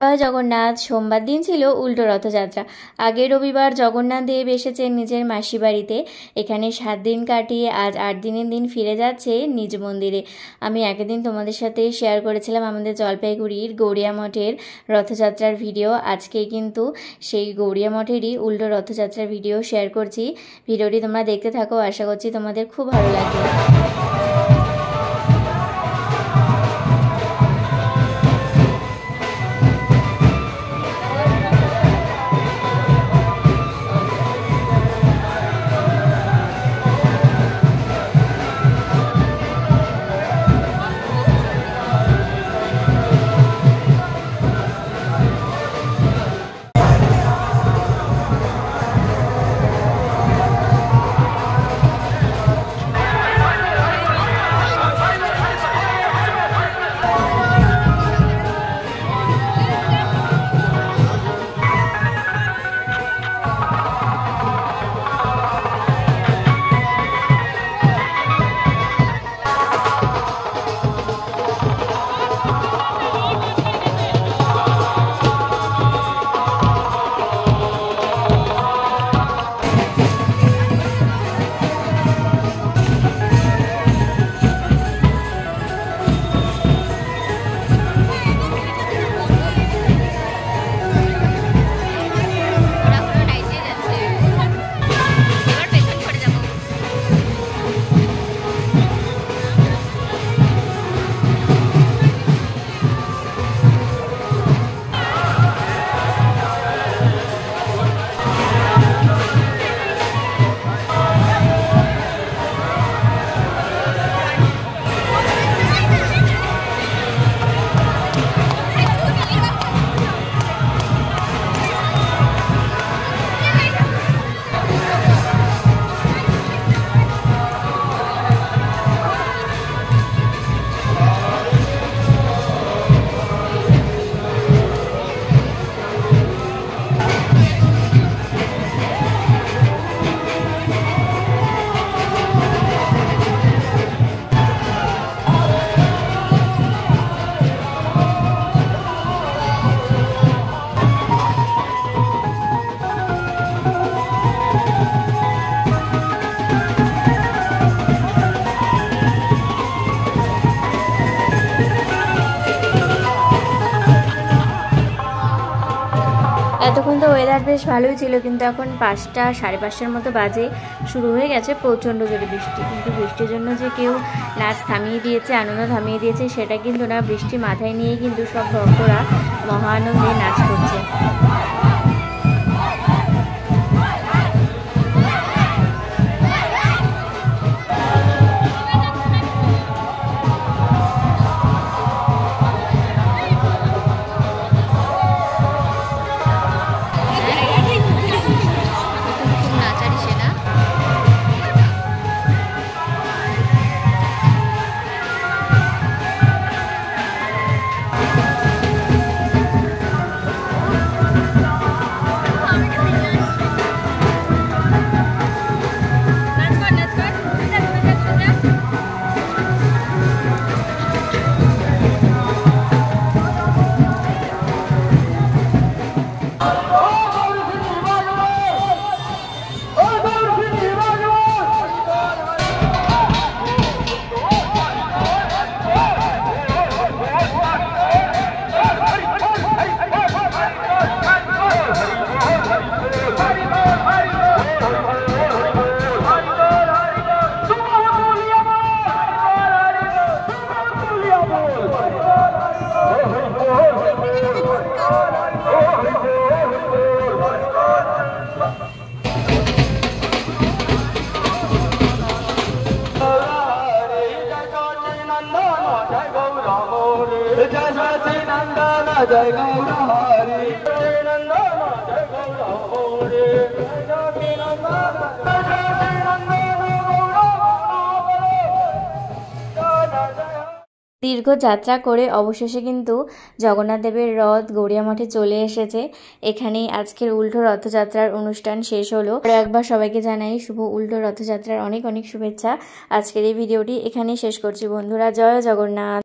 জয় জগন্নাথ। সোমবার দিন ছিল উল্টো রথযাত্রা। আগের রবিবার জগন্নাথ দেব এসেছেন নিজের মাসি বাড়িতে। এখানে 7 দিন কাটিয়ে আজ 8 দিনের দিন ফিরে যাচ্ছে নিজ মন্দিরে। আমি একদিন তোমাদের সাথে শেয়ার করেছিলাম আমাদের জলপাইগুড়ির গৌরিয়া মঠের রথযাত্রার ভিডিও। আজকে কিন্তু সেই গৌরিয়া মঠেরই উল্টো রথযাত্রার ভিডিও শেয়ার করছি। ভিডিওটি তোমরা দেখতে থাকো, আশা করছি তোমাদের খুব ভালো লাগবে। এতক্ষণ তো ওয়েদার বেশ ভালোই ছিল, কিন্তু এখন 5টা সাড়ে 5টার মতো বাজে। শুরু হয়ে গেছে প্রচণ্ড জোরে বৃষ্টি। কিন্তু বৃষ্টির জন্য যে কেউ নাচ থামিয়ে দিয়েছে, আনন্দ থামিয়ে দিয়েছে সেটা কিন্তু না। বৃষ্টি মাথায় নিয়েই কিন্তু সব ভক্তরা মহা আনন্দে নাচ করছে। जय गौर हरि जय नंदन जय गौर দীর্ঘ যাত্রা করে অবশেষে কিন্তু জগন্নাথ দেবের রথ গৌরিয়া মঠে চলে এসেছে। এখানেই আজকের উল্টো রথযাত্রার অনুষ্ঠান শেষ হলো। একবার সবাইকে জানাই শুভ উল্টো রথযাত্রার অনেক অনেক শুভেচ্ছা। আজকের এই ভিডিওটি এখানেই শেষ করছি বন্ধুরা। জয় জগন্নাথ।